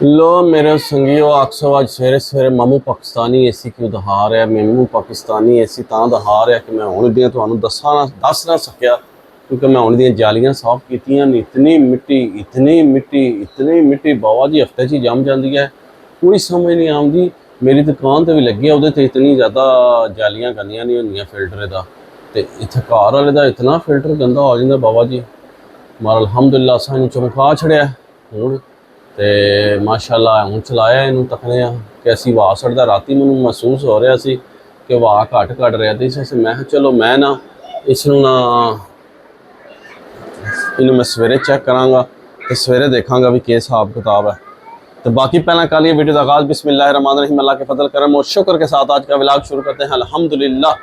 लो मेरे संगियो आखसो आज सवेरे सवेरे मामू पाकिस्तानी एसी क्यों दहा रहा मैमू पाकिस्तानी एसी तां दहा रहा कि मैं हुण दी तुहानू दस ना सकिया क्योंकि मैं हुण दी जालियां साफ कीतियां इतनी मिट्टी इतनी मिट्टी इतनी मिट्टी बाबा जी हफ्ते च जम जाती है। कोई समझ नहीं आती। मेरी दुकान तो भी लगी है वो इतनी ज़्यादा जालियां गंदियां नहीं होंदियां फिल्टर का। तो इत्थे घर वाले का इतना फिल्टर गंदा हो जाता बाबा जी। मार अलहमदुलिल्लाह असां चमका छड़िया हूँ। तो माशाअल्लाह हूँ चलाया इनू तकने कि असी वाह सड़दा राती मैं महसूस हो रहा सी कि वाह घट घट रहा थी। इस मैं चलो मैं ना इसनू ना इनू मैं सवेरे चेक कराँगा तो सवेरे देखांगा भी क्या हिसाब किताब है। तो बाकी पहला कल ये वीडियो का आगाज़ बिस्मिल्लाहिर्रहमानिर्रहीम अल्लाह के फजल करम और शुक्र के साथ आज का व्लॉग शुरू करते हैं। अल्हम्दुलिल्लाह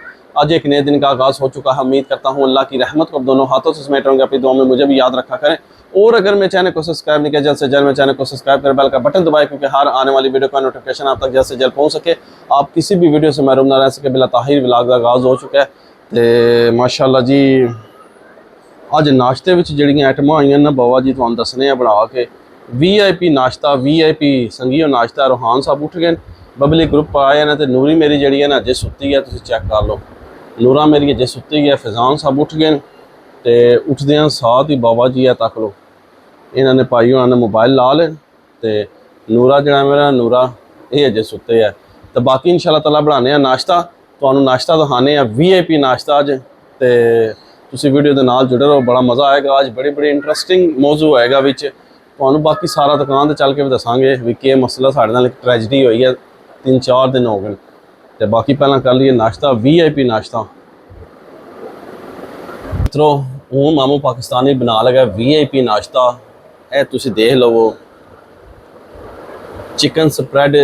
आज एक नए दिन का आगाज़ हो चुका है। उम्मीद करता हूँ अल्लाह की रहमत को दोनों हाथों से समेट रहूँगा। अपनी दुआ में मुझे भी याद रखा करें। और अगर मेरे चैनल को सब्सक्राइब नहीं किया जल्द से जल्द मेरे चैनल को सब्सक्राइब कर बेल का बटन दबाए क्योंकि हर आने वाली वीडियो का नोटिफिकेशन आप तक जल्द से जल्द पहुँच सके। आप किसी भी वीडियो से महरूम ना रह सके। बिला ताहिर व्लॉग का आगाज़ हो चुका है। तो माशाअल्लाह जी अज नाश्ते में जड़ियाँ आइटम आई ना बाबा जी तुहानू दसने बना के VIP नाश्ता VIP संगियो नाश्ता। रूहान साहब उठ गए बबली ग्रुप आए हैं तो नूरी मेरी जी है ना अजे सुती है। तुम चेक कर लो नूरा मेरी अजे सुती है। फैजान साहब उठ गए तो उठद साथ ही बाबा जी है तक लो इन्होंने भाई उन्होंने मोबाइल ला ले। तो नूरा जरा मेरा नूरा ये अजे सुते है। तो बाकी इंशाअल्लाह ताला बनाने नाश्ता तो नाश्ता दिखाने VIP नाश्ता अज। तो तुसी वीडियो के नाल जुड़े रहो बड़ा मज़ा आएगा। आज बड़ी बड़ी इंटरस्टिंग मौजू आएगा विच तुहानू बाकी सारा दुकान चल के भी दसांगे भी कि मसला साढ़े नाल ट्रैजिडी हुई है 3-4 दिन हो गए। तो बाकी पहला कर लिए नाश्ता VIP नाश्ता। मित्रों हूँ मामू पाकिस्तानी बना लगा VIP नाश्ता। ए तुसी देख लवो चिकन स्प्रैड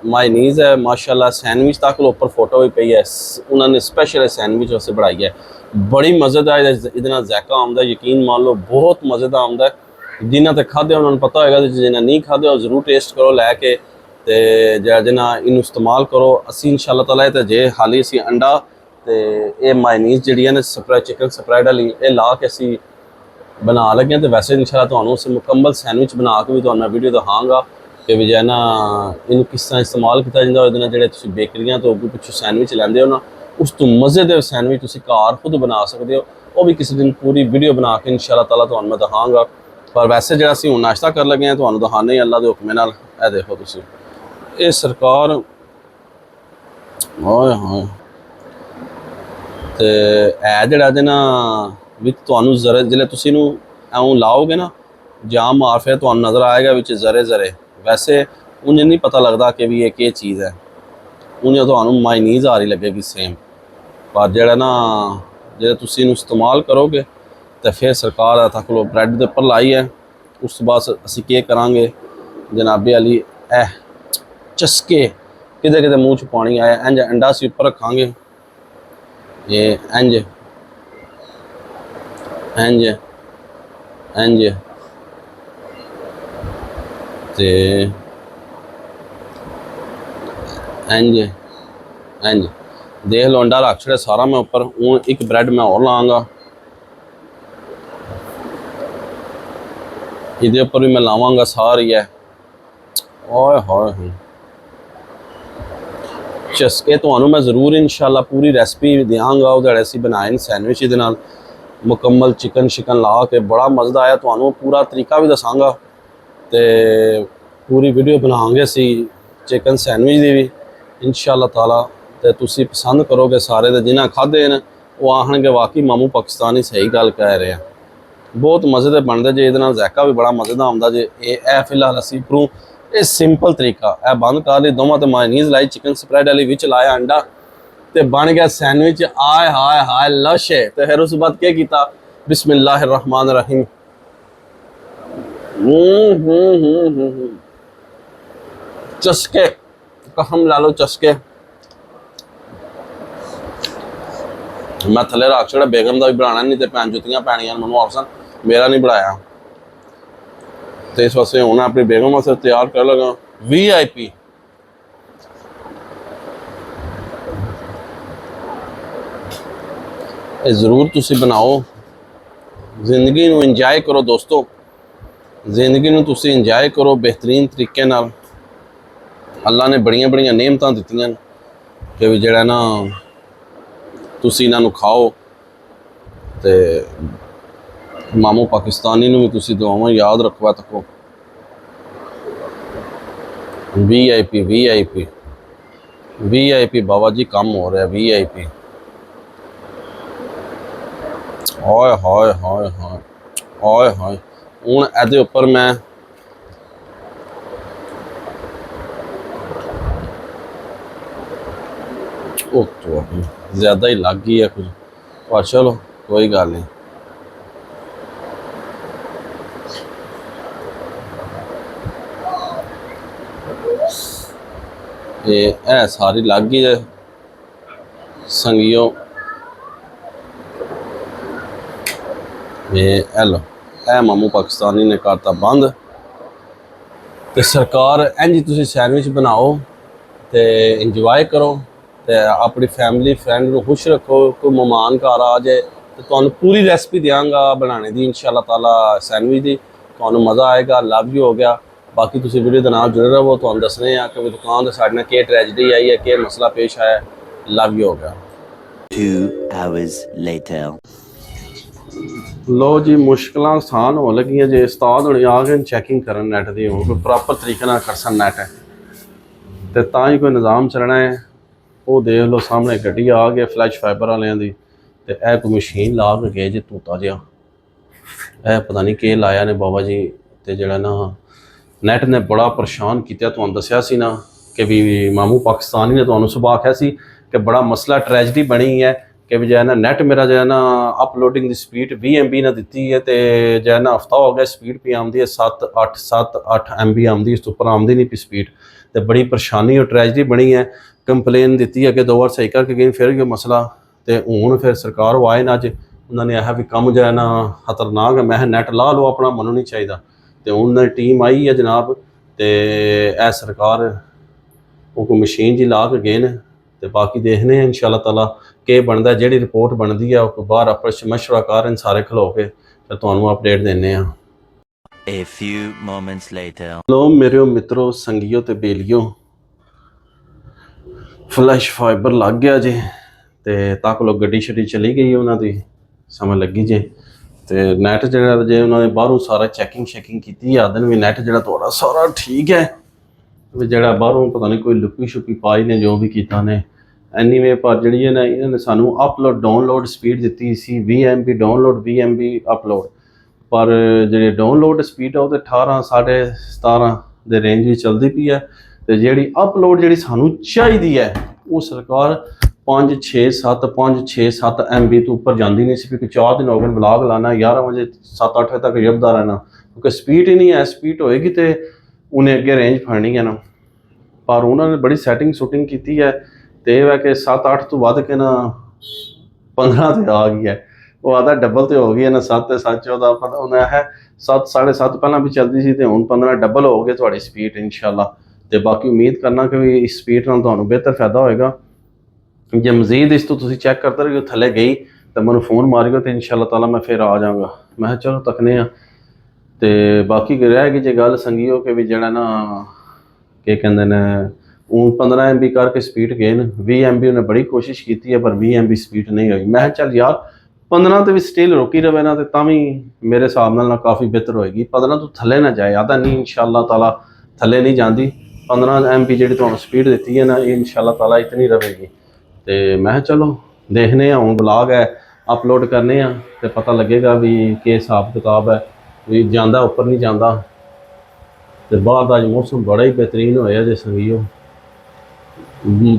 मायनीज़ है माशाल्लाह। सैंडविच तक ऊपर फोटो भी पई है। उन्होंने स्पेशल सैंडविच उससे बनाई है बड़ी मज़ेदार इतना जैका आमदा यकीन मान लो बहुत मज़ेदार आमदा है। जिन्हें तो खादे उन्होंने पता होगा जिन्हें नहीं खादे जरूर टेस्ट करो लैके तो जिन्हें इन इस्तेमाल करो। असी इंशाअल्लाह ताला तो जे हाली असी अंडा तो ये मायनीज़ जी ना स्प्रैड चिकन स्प्रैड वाली ये ला के असी बना लगे। तो वैसे इंशाअल्लाह तुहानू उस मुकम्मल सैंडविच बना के भी तुहानू वीडियो दिखाऊंगा कि भी जो है ना इन किस तरह इस्तेमाल किया जाता है। जो बेकरियां तो अगू पिछू सैंडविच लैंदे हो ना उस तो मज़ेदार सैंडविच तुसी घर खुद बना सकते हो। वो भी किसी दिन पूरी वीडियो बना के इंशाअल्लाह ताला तुहानू मैं दिखाऊंगा। पर वैसे जो असी हुण नाश्ता कर लगे हैं तुहानू दिखाने अल्लाह के हुक्म नाल। ए देखो तुसी ये सरकार हाय हाय तो है जड़ा ना विच तुहानू जरे जिले तुसी नू ऐं लाओगे ना जाम मार फिर तुहानू नज़र आएगा विच जरे जरे। वैसे उन्हें नहीं पता लगता कि भी ये क्या चीज़ है। उन्हें तो मायनीज़ आ रही लगेगी सेम। पर जड़ा ना जो तुम इस्तेमाल करोगे तो फिर सरकार तक लो ब्रैड के उपर लाई है। उस बाद असी के करांगे जनाबे वाली ए चस्के किते किते मूँह च पानी आया इंज अंडा असी उपर रखांगे ये इंज इंज इंज ते इंज इंज देख लो अंडा रख छड़े सारा मैं उपर। हूँ एक ब्रैड मैं और लाँगा ये उपर भी मैं लावांगा सारी है। ओए होए चस्के तो मैं जरूर इंशाल्लाह पूरी रेसिपी देंगा वो असी बनाए सैंडविच ये मुकम्मल चिकन शिकन ला के बड़ा मज़ा आया। तो पूरा तरीका भी दसांगा तो पूरी वीडियो बनाएंगे असी चिकन सैंडविच की भी इंशाअल्लाह ताला। तो तुसी पसंद करोगे सारे तो जिन्हें खाधे हैं वो आखणगे वाकई मामू पाकिस्तानी सही गल कह रहे हैं। बहुत मज़े बनते जे ये जैका भी बड़ा मज़ेदार आंदा जे ए फिलहाल असी उपरों ये सिंपल तरीका है बंद कर ली दोवां तो मायनीज़ लाई चिकन स्प्रैड वाली विच लाया अंडा तो बन गया सैंडविच। आय हाय हाय लश है। तो फिर उस बाद क्या किया बिस्मिल्लाहिर्रहमानिर्रहीम चस्के कहम ला लो चस्के। मैं थले रख छोड़ा बेगम का भी बनाना नहीं तो भैन जुतियां पैनियां मैं ऑप्शन मेरा नहीं बनाया। तो इस वास्ते हूँ अपनी बेगम वास्ते तैयार कर लगा VIP। जरूर तुसी बनाओ जिंदगी नू इंजॉय करो दोस्तों। ਜ਼ਿੰਦਗੀ ਨੂੰ ਤੁਸੀਂ ਇੰਜੋਏ ਕਰੋ बेहतरीन ਤਰੀਕੇ ਨਾਲ। ਅੱਲਾ ਨੇ ਬੜੀਆਂ ਬੜੀਆਂ ਨਿਯਮਤਾਂ ਦਿੱਤੀਆਂ ਕਿ ਵੀ ਜਿਹੜਾ ਨਾ ਤੁਸੀਂ ਇਹਨਾਂ ਨੂੰ ਖਾਓ। ਤੇ ਮਾਮੂ ਪਾਕਿਸਤਾਨੀ ਨੂੰ ਵੀ ਤੁਸੀਂ ਦੁਆਵਾਂ ਯਾਦ ਰੱਖਵਾ ਤੱਕੋ। VIP VIP VIP Baba ji ਕੰਮ ਹੋ ਰਿਹਾ VIP। ਹਾਏ ਹਾਏ ਹਾਏ ਹਾਏ ਹਾਏ ਹਾਏ। ਹੁਣ ਇਹਦੇ ਉੱਪਰ ਮੈਂ ਉਹ ਤੋਂ ਜ਼ਿਆਦਾ ਹੀ ਲੱਗ ਗਈ ਹੈ ਕੁਝ, ਪਰ ਚਲੋ ਕੋਈ ਗੱਲ ਨਹੀਂ। ਇਹ ਸਾਰੀ ਲੱਗ ਗਈ ਹੈ ਸੰਗਿਓ। ਇਹ ਲੋ, ਇਹ ਮਾਮੂ ਪਾਕਿਸਤਾਨੀ ਨੇ ਕਰਤਾ ਬੰਦ। ਤੇ ਸਰਕਾਰ ਇੰਝ ਤੁਸੀਂ ਸੈਂਡਵਿਚ ਬਣਾਓ ਤੇ ਇੰਜੋਏ ਕਰੋ ਤੇ ਆਪਣੀ ਫੈਮਿਲੀ ਫਰੈਂਡ ਨੂੰ ਖੁਸ਼ ਰੱਖੋ। ਕੋਈ ਮਹਿਮਾਨ ਘਰ ਆ ਜਾਏ ਤੇ ਤੁਹਾਨੂੰ ਪੂਰੀ ਰੈਸਪੀ ਦਿਆਂਗਾ ਬਣਾਉਣੇ ਦੀ ਇਨਸ਼ਾਅੱਲਾ ਤਾਲਾ ਸੈਂਡਵਿਚ ਦੀ। ਤੁਹਾਨੂੰ ਮਜ਼ਾ ਆਏਗਾ। ਲਵ ਯੂ ਹੋ ਗਿਆ। ਬਾਕੀ ਤੁਸੀਂ ਵੀਡੀਓ ਦੇ ਨਾਲ ਜੁੜੇ ਰਹੋ। ਤੁਹਾਨੂੰ ਦੱਸਣੇ ਆ ਕਿ ਦੁਕਾਨ ਦੇ ਸਾਡੇ ਨਾਲ ਕੀ ਟ੍ਰੈਜਡੀ ਆਈ ਹੈ, ਕੀ ਮਸਲਾ ਪੇਸ਼ ਆਇਆ। ਲਵ ਯੂ ਹੋ ਗਿਆ। 2 hours later ਲੋ ਜੀ, ਮੁਸ਼ਕਲਾਂ ਆਸਾਨ ਹੋਣ ਲੱਗੀਆਂ ਜੇ ਉਸਤਾਦ ਹੁਣੇ ਆ ਗਏ ਚੈਕਿੰਗ ਕਰਨ ਨੈਟ ਦੀ। ਹੁਣ ਕੋਈ ਪ੍ਰੋਪਰ ਤਰੀਕੇ ਨਾਲ ਕਰਸਨ ਨੈਟ ਹੈ ਤੇ ਤਾਂ ਹੀ ਕੋਈ ਨਿਜ਼ਾਮ ਚੱਲਣਾ ਹੈ। ਉਹ ਦੇਖ ਲਓ ਸਾਹਮਣੇ ਗੱਡੀ ਆ ਗਈ ਫਲੈਸ਼ ਫਾਈਬਰ ਵਾਲਿਆਂ ਦੀ। ਤੇ ਇਹ ਕੋਈ ਮਸ਼ੀਨ ਲਾ ਕੇ ਗਏ ਜੇ ਤੂਤਾ ਜਿਹਾ। ਇਹ ਪਤਾ ਨਹੀਂ ਕੀ ਲਾਇਆ ਨੇ ਬਾਬਾ ਜੀ। ਤੇ ਜਿਹੜਾ ਨਾ ਨੈਟ ਨੇ ਬੜਾ ਪਰੇਸ਼ਾਨ ਕੀਤਾ। ਤੁਹਾਨੂੰ ਦੱਸਿਆ ਸੀ ਨਾ ਕਿ ਵੀ ਮਾਮੂ ਪਾਕਿਸਤਾਨੀ ਨੇ ਤੁਹਾਨੂੰ ਸੁਬਾਹ ਆਖਿਆ ਸੀ ਕਿ ਬੜਾ ਮਸਲਾ ਟ੍ਰੈਜਡੀ ਬਣੀ ਹੈ ਕਿ ਵੀ ਜਿਹੜਾ ਨਾ ਨੈਟ ਮੇਰਾ ਜਿਹੜਾ ਨਾ ਅਪਲੋਡਿੰਗ ਦੀ ਸਪੀਡ 20 MB ਨਾ ਦਿੱਤੀ ਹੈ ਤੇ ਜਿਹੜਾ ਨਾ ਹਫਤਾ ਹੋ ਗਿਆ ਸਪੀਡ ਪੀ ਆਉਂਦੀ ਹੈ 7-8 MB ਆਉਂਦੀ, ਇਸ ਤੋਂ ਉੱਪਰ ਆਉਂਦੀ ਨਹੀਂ ਪਈ ਸਪੀਡ। ਤੇ ਬੜੀ ਪਰੇਸ਼ਾਨੀ ਔਰ ਟ੍ਰੈਜਡੀ ਬਣੀ ਹੈ। ਕੰਪਲੇਨ ਦਿੱਤੀ ਹੈ ਕਿ 2 ਵਾਰ ਸਹੀ ਕਰਕੇ ਗਏ ਫਿਰ ਇਹ ਮਸਲਾ। ਤੇ ਹੁਣ ਫਿਰ ਸਰਕਾਰ ਉਹ ਆਏ ਨਾ ਅੱਜ ਉਹਨਾਂ ਨੇ ਇਹ ਵੀ ਕੰਮ ਜਿਹੜਾ ਨਾ ਖਤਰਨਾਕ ਹੈ। ਮੈਂ ਨੈਟ ਲਾ ਲਓ ਆਪਣਾ, ਮੈਨੂੰ ਨਹੀਂ ਚਾਹੀਦਾ। ਤੇ ਉਹਨਾਂ ਦੀ ਟੀਮ ਆਈ ਹੈ ਜਨਾਬ ਤੇ ਇਹ ਸਰਕਾਰ ਉਹ ਕੋਈ ਮਸ਼ੀਨ ਜੀ ਲਾ ਕੇ ਗਏ ਨੇ। ਤੇ ਬਾਕੀ ਦੇਖਦੇ ਹਾਂ ਇਨਸ਼ਾਅੱਲਾ ਤਾਲਾ ਕੀ ਬਣਦਾ। ਜਿਹੜੀ ਰਿਪੋਰਟ ਬਣਦੀ ਹੈ ਉਹ ਬਾਹਰ ਆਪਸ ਮਸ਼ਵਰਾ ਕਰਨ ਸਾਰੇ ਖਲੋ ਕੇ ਤੇ ਤੁਹਾਨੂੰ ਅਪਡੇਟ ਦਿੰਦੇ ਹਾਂ। a few moments later ਲੋ ਮੇਰੇ ਮਿੱਤਰੋ, ਸੰਗੀਓ ਤੇ ਬੇਲੀਓ, ਫਲੈਸ਼ ਫਾਈਬਰ ਲੱਗ ਗਿਆ ਜੇ ਤੇ ਤੱਕ ਲੋ ਗੱਡੀ ਛੱਡੀ ਚਲੀ ਗਈ ਉਹਨਾਂ ਦੀ, ਸਮਝ ਲੱਗੀ ਜੇ। ਤੇ ਨੈਟ ਜਿਹੜਾ ਜੇ ਉਹਨਾਂ ਨੇ ਬਾਹਰੋਂ ਸਾਰਾ ਚੈਕਿੰਗ ਕੀਤੀ ਆਦਨ ਵੀ ਨੈਟ ਜਿਹੜਾ ਤੁਹਾਡਾ ਸਾਰਾ ਠੀਕ ਹੈ। ਵੀ ਜਿਹੜਾ ਬਾਹਰੋਂ ਪਤਾ ਨਹੀਂ ਕੋਈ ਲੁੱਕੀ ਛੁਪੀ ਪਾਈ ਨੇ ਜੋ ਵੀ ਕੀਤਾ ਨੇ। ਐਨੀਵੇ ਪਰ ਜਿਹੜੀ ਨਾ ਇਹਨਾਂ ਨੇ ਸਾਨੂੰ ਅਪਲੋਡ ਡਾਊਨਲੋਡ ਸਪੀਡ ਦਿੱਤੀ ਸੀ 20 MB ਡਾਊਨਲੋਡ 20 MB ਅਪਲੋਡ। ਪਰ ਜਿਹੜੇ ਡਾਊਨਲੋਡ ਸਪੀਡ ਆ ਉਹ ਤੇ 18 17.5 ਦੇ ਰੇਂਜ ਵਿੱਚ ਚੱਲਦੀ ਪਈ ਹੈ। ਤੇ ਜਿਹੜੀ ਅਪਲੋਡ ਜਿਹੜੀ ਸਾਨੂੰ ਚਾਹੀਦੀ ਹੈ ਉਹ ਸਰਕਾਰ 5-6 MB ਤੋਂ ਉੱਪਰ ਜਾਂਦੀ ਨਹੀਂ ਸੀ। ਕਿਉਂਕਿ 4 ਦਿਨ ਹੋ ਗਏ ਵਲੌਗ ਲਾਣਾ 11 ਵਜੇ 7-8 ਵਜੇ ਤੱਕ ਜਬਦਾ ਰਹਿਣਾ ਕਿਉਂਕਿ ਸਪੀਡ ਹੀ ਨਹੀਂ ਹੈ। ਸਪੀਡ ਹੋਏਗੀ ਤੇ ਉਹਨੇ ਅੱਗੇ ਰੇਂਜ ਫੜਨੀ ਹੈ ਨਾ। ਪਰ ਉਹਨਾਂ ਨੇ ਬੜੀ ਸੈਟਿੰਗ ਸ਼ੂਟਿੰਗ ਕੀਤੀ ਹੈ ਤੇ ਇਹ ਹੈ ਕਿ 7-8 ਤੋਂ ਵੱਧ ਕੇ ਨਾ 15 ਤੇ ਆ ਗਈ ਹੈ। ਉਹ ਆਦਾ ਡਬਲ ਤੇ ਹੋ ਗਈ ਹੈ ਨਾ। 7 ਤੇ 7 ਉਹਦਾ ਪਤਾ ਉਹਨਾਂ ਹੈ 7 7.5 ਪਹਿਲਾਂ ਵੀ ਚੱਲਦੀ ਸੀ ਤੇ ਹੁਣ 15 ਡਬਲ ਹੋ ਗਏ ਤੁਹਾਡੀ ਸਪੀਡ ਇਨਸ਼ਾਅੱਲਾ। ਤੇ ਬਾਕੀ ਉਮੀਦ ਕਰਨਾ ਕਿ ਵੀ ਇਸ ਸਪੀਡ ਨਾਲ ਤੁਹਾਨੂੰ ਬਿਹਤਰ ਫਾਇਦਾ ਹੋਏਗਾ। ਜੇ ਮਜ਼ੀਦ ਇਸ ਤੋਂ ਤੁਸੀਂ ਚੈੱਕ ਕਰਦੇ ਰਹੋ ਥੱਲੇ ਗਈ ਤਾਂ ਮੈਨੂੰ ਫੋਨ ਮਾਰਿਓ ਤੇ ਇਨਸ਼ਾਅੱਲਾ ਤਾਲਾ ਮੈਂ ਫਿਰ ਆ ਜਾਵਾਂਗਾ। ਮੈਂ ਕਿਹਾ ਚਲੋ ਤੱਕਨੇ ਆ। ਤੇ ਬਾਕੀ ਰਹਿ ਗਈ ਜੇ ਗੱਲ ਸੰਗੀਓ ਕਿ ਵੀ ਜਿਹੜਾ ਨਾ ਕੀ ਕਹਿੰਦੇ ਨੇ ਹੁਣ 15 MB ਕਰਕੇ ਸਪੀਡ ਗਏ ਨੇ। 20 MB ਉਹਨੇ ਬੜੀ ਕੋਸ਼ਿਸ਼ ਕੀਤੀ ਹੈ ਪਰ 20 MB ਸਪੀਡ ਨਹੀਂ ਹੋਈ। ਮੈਂ ਕਿਹਾ ਚੱਲ ਯਾਰ 15 ਤੇ ਵੀ ਸਟਿਲ ਰੋਕੀ ਰਵੇ ਨਾ ਤੇ ਤਾਂ ਵੀ ਮੇਰੇ ਹਿਸਾਬ ਨਾਲ ਕਾਫੀ ਬਿਹਤਰ ਹੋਏਗੀ। 15 ਤੋਂ ਥੱਲੇ ਨਾ ਜਾਏ ਆਦਾ ਨਹੀਂ ਇਨਸ਼ਾਅੱਲਾ ਤਾਲਾ ਥੱਲੇ ਨਹੀਂ ਜਾਂਦੀ। 15 MB ਜਿਹੜੀ ਤੁਹਾਨੂੰ ਸਪੀਡ ਦਿੱਤੀ ਹੈ ਨਾ ਇਹ ਇਨਸ਼ਾਅੱਲਾ ਤਾਲਾ ਇਤਨੀ ਰਹੇਗੀ। ਤੇ ਮੈਂ ਕਿਹਾ ਚਲੋ ਦੇਖਨੇ ਆ। ਹੁਣ ਬਲੌਗ ਹੈ ਅਪਲੋਡ ਕਰਨੇ ਆ ਤੇ ਪਤਾ ਲੱਗੇਗਾ ਵੀ ਕੀ ਹਿਸਾਬ ਕਿਤਾਬ ਹੈ ਵੀ ਜਾਂਦਾ ਉੱਪਰ ਨਹੀਂ ਜਾਂਦਾ। ਤੇ ਬਾਹਰ ਦਾ ਅੱਜ ਮੌਸਮ ਬੜਾ ਹੀ ਬਿਹਤਰੀਨ ਹੋਇਆ ਜੇ ਸੰਗੀਓ।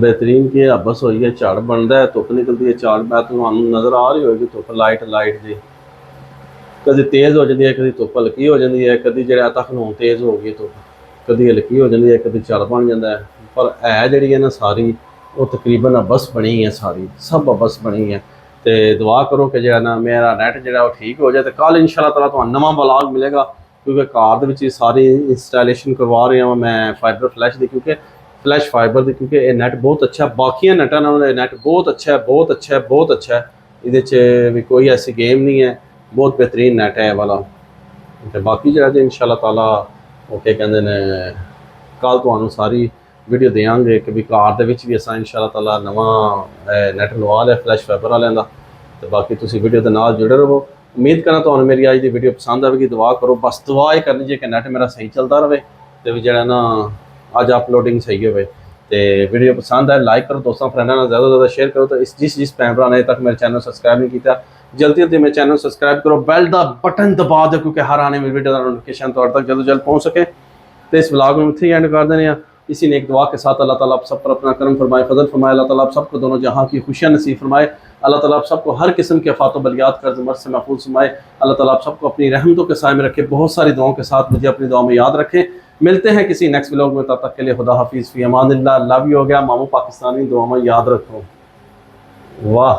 ਬਿਹਤਰੀਨ ਕੀ ਹਬਸ ਹੋਈ ਹੈ, ਝੜ ਬਣਦਾ ਹੈ, ਧੁੱਪ ਨਿਕਲਦੀ ਹੈ। ਝਾੜ ਮੈਂ ਤੁਹਾਨੂੰ ਨਜ਼ਰ ਆ ਰਹੀ ਹੋਏਗੀ ਧੁੱਪ ਲਾਈਟ ਜੀ ਕਦੇ ਤੇਜ਼ ਹੋ ਜਾਂਦੀ ਹੈ, ਕਦੀ ਧੁੱਪ ਹਲਕੀ ਹੋ ਜਾਂਦੀ ਹੈ, ਕਦੀ ਜਿਹੜਾ ਤੱਕ ਨੂੰ ਤੇਜ਼ ਹੋ ਗਈ ਧੁੱਪ, ਕਦੀ ਹਲਕੀ ਹੋ ਜਾਂਦੀ ਹੈ, ਕਦੀ ਝੜ ਬਣ ਜਾਂਦਾ ਹੈ। ਪਰ ਹੈ ਜਿਹੜੀ ਹੈ ਨਾ ਸਾਰੀ ਉਹ ਤਕਰੀਬਨ ਅਬਸ ਬਣੀ ਹੈ। ਸਾਰੀ ਸਭ ਅਬਸ ਬਣੀ ਹੈ। ਤੇ ਦੁਆ ਕਰੋ ਕਿ ਜਿਹੜਾ ਨਾ ਮੇਰਾ ਨੈਟ ਜਿਹੜਾ ਉਹ ਠੀਕ ਹੋ ਜਾਏ ਤੇ ਕੱਲ ਇਨਸ਼ਾਅੱਲਾ ਤਾਲਾ ਤੁਹਾਨੂੰ ਨਵਾਂ ਵਲੌਗ ਮਿਲੇਗਾ। ਕਿਉਂਕਿ ਕਾਰ ਦੇ ਵਿੱਚ ਹੀ ਸਾਰੀ ਇੰਸਟਾਲੇਸ਼ਨ ਕਰਵਾ ਰਿਹਾ ਹਾਂ ਮੈਂ ਫਾਈਬਰ ਫਲੈਸ਼ ਦੀ, ਕਿਉਂਕਿ ਫਲੈਸ਼ ਫਾਈਬਰ ਦੀ, ਕਿਉਂਕਿ ਇਹ ਨੈਟ ਬਹੁਤ ਅੱਛਾ। ਬਾਕੀਆਂ ਨੈਟਾਂ ਨਾਲੋਂ ਇਹ ਨੈਟ ਬਹੁਤ ਅੱਛਾ ਹੈ, ਬਹੁਤ ਅੱਛਾ ਹੈ, ਬਹੁਤ ਅੱਛਾ ਹੈ। ਇਹਦੇ 'ਚ ਵੀ ਕੋਈ ਐਸੀ ਗੇਮ ਨਹੀਂ ਹੈ। ਬਹੁਤ ਬਿਹਤਰੀਨ ਨੈਟ ਹੈ ਇਹ ਵਾਲਾ। ਤੇ ਬਾਕੀ ਜਿਹੜਾ ਜੇ ਇਨਸ਼ਾਅੱਲਾ ਤਾਲਾ ਉਹ ਕੀ ਕਹਿੰਦੇ ਨੇ ਕੱਲ ਤੁਹਾਨੂੰ ਸਾਰੀ ਵੀਡੀਓ ਦੇਵਾਂਗੇ ਕਿ ਵੀ ਕਾਰ ਦੇ ਵਿੱਚ ਵੀ ਅਸਾਂ ਇਨਸ਼ਾਅੱਲਾ ਤਾਲਾ ਨਵਾਂ ਨੈਟ ਲਵਾ ਲਿਆ ਫਲੈਸ਼ ਫਾਈਬਰ ਵਾਲਿਆਂ ਦਾ। ਤੇ ਬਾਕੀ ਤੁਸੀਂ ਵੀਡੀਓ ਦੇ ਨਾਲ ਜੁੜੇ ਰਹੋ। ਉਮੀਦ ਕਰਾਂ ਤੁਹਾਨੂੰ ਮੇਰੀ ਅੱਜ ਦੀ ਵੀਡੀਓ ਪਸੰਦ ਆਵੇਗੀ। ਦੁਆ ਕਰੋ, ਬਸ ਦੁਆ ਹੀ ਕਰਨੀ ਜੇ ਕਿ ਨੈਟ ਮੇਰਾ ਸਹੀ ਚੱਲਦਾ ਰਹੇ ਤੇ ਵੀ ਜਿਹੜਾ ਨਾ ਅੱਜ ਅਪਲੋਡਿੰਗ ਸਹੀ ਹੋਵੇ। ਤੇ ਵੀਡੀਓ ਪਸੰਦ ਆਏ ਲਾਈਕ ਕਰੋ, ਦੋਸਤਾਂ ਫਰੈਂਡਾਂ ਨਾਲ ज़्यादा ज़्यादा शेयर करो। तो जिस भैन भरा ने अजे तक मेरे चैनल सब्सक्राइब नहीं किया जल्दी जल्दी मेरे चैनल सब्सक्राइब करो, बैल का बटन दबा दो क्योंकि हर आने वाली वीडियो का नोटिफिकेशन तुहाडे तक जल्द जल्द पहुँच सके। तो इस व्लॉग में इत्थे एंड कर देने इसी नेक दुआ के साथ अल्लाह ताला आप सब पर अपना करम फरमाए, फजल फरमाए। अल्लाह ताला आप सबको दोनों जहाँ की खुशियाँ नसीब फरमाए। अल्लाह ताला आप सबको हर किस्म के आफात बलियात कर्ज मर्ज से महफूज फरमाए। अल्लाह ताला आप सबको अपनी रहमतों के साए में रखे। बहुत सारी दुआओं के साथ मुझे अपनी दुआ में याद रखें। मिलते हैं किसी नेक्स्ट व्लॉग में, तब तक के लिए खुदा हाफिज़, फी अमानिल्लाह। लव यू हो गया मामू पाकिस्तानी, दुआ में याद रखो। वाह।